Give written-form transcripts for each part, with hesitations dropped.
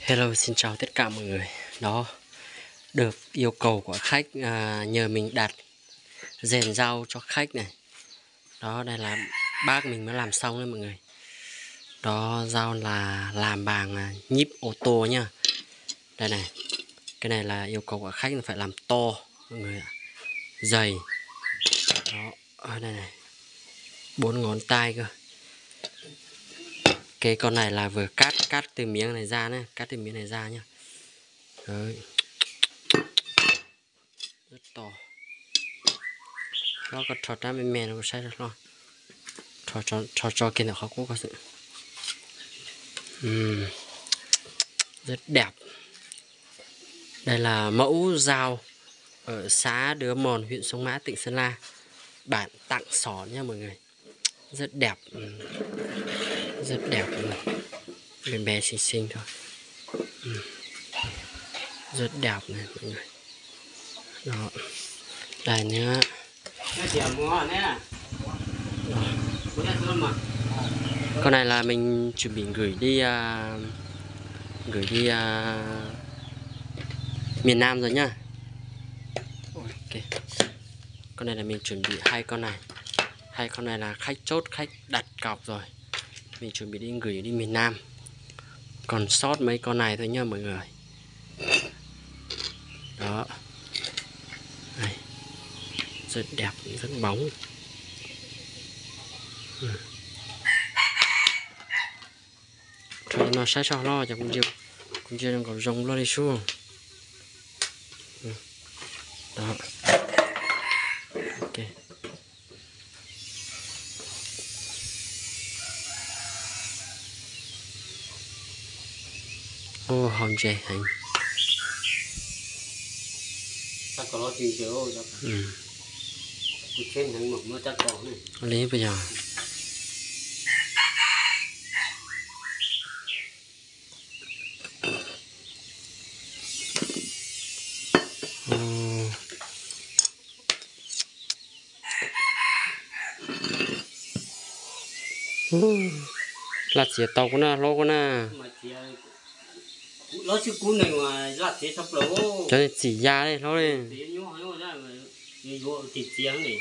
Hello, xin chào tất cả mọi người. Đó, được yêu cầu của khách nhờ mình đặt rèn rau cho khách này. Đó, đây là bác mình mới làm xong đấy mọi người. Đó, rau là làm bằng nhíp ô tô nhá. Đây này, cái này là yêu cầu của khách là phải làm to mọi người ạ, dày. Đó, ở đây này, 4 ngón tay cơ. Cái con này là vừa cắt từ miếng này ra nhé, cắt từ miếng này ra nhá. Đấy, rất to. Nó có trò ra mẹ nó có sai được rồi. Trò kia nó khó cũng có sự rất đẹp. Đây là mẫu dao ở xã Đứa Mòn, huyện Sông Mã, tỉnh Sơn La, bản Tặng Xỏ nha mọi người. Rất đẹp, rất đẹp, bé bé xinh xinh thôi. Rất đẹp này mọi người. Đó, đây nữa. Con này là mình chuẩn bị gửi đi miền Nam rồi nhá. Ok. Con này là mình chuẩn bị hai con này là khách chốt, khách đặt cọc rồi, mình chuẩn bị đi gửi đi miền Nam. Còn sót mấy con này thôi nhá mọi người. Đó, này, rất đẹp, rất bóng. Thôi nó sai sao lo cho cũng chưa đang còn rồng lo đi xuống. Đó, ok. Ô, hòm dẻ hành. Ta có lo chịu chứ đó. Cái trên hành một mưa ta có này. Lấy bây giờ. Là chỉ tàu con na lo con na. Nó chứ cún này mà lát thế sắp lỗ. Cho nên chỉ ra đây nó đây. Thì thịt chiếng này,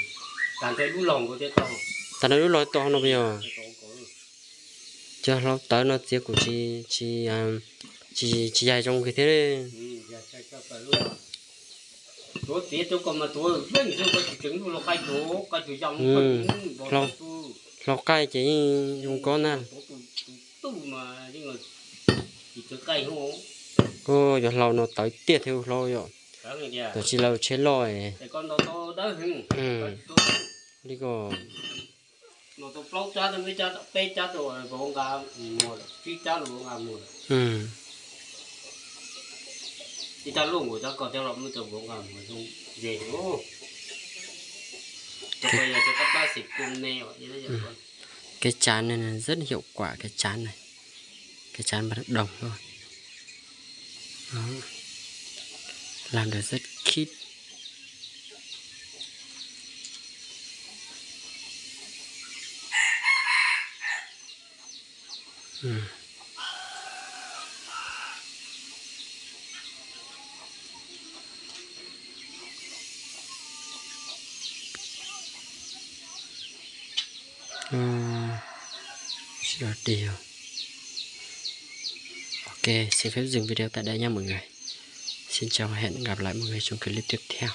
cảm thấy đu lòng của thế tao. Ta nói nói to nó bây giờ. Chưa nó tới nó chỉ của chị dài trong cái thế đấy. Tôi tiếc tôi còn mà tôi vẫn chưa có chỉ trứng nó cay chỗ cay chỗ dòng lo cay chỉ dùng con nè. Tu mà nhưng mà chỉ cho cay không. Cô giờ lâu nó tới tiệt theo lo rồi. Tôi chỉ lâu chết rồi. Con nó to đó hưng. Đi cô. Nó to plóc cha nó mới cha pe cha rồi bọn gà mùa chi cha rồi bọn gà mùa. Chi cha luôn của cha còn theo lắm mới cho bọn gà mùa không về nữa. Cho bây giờ cho các bác xịt cùng nè vậy đó vậy con. Cái chán này là rất hiệu quả, cái chán này. Cái chán bắt đồng thôi. Đó. Làm được rất khít. Rất điều. Ok, xin phép dừng video tại đây nha mọi người. Xin chào và hẹn gặp lại mọi người trong clip tiếp theo.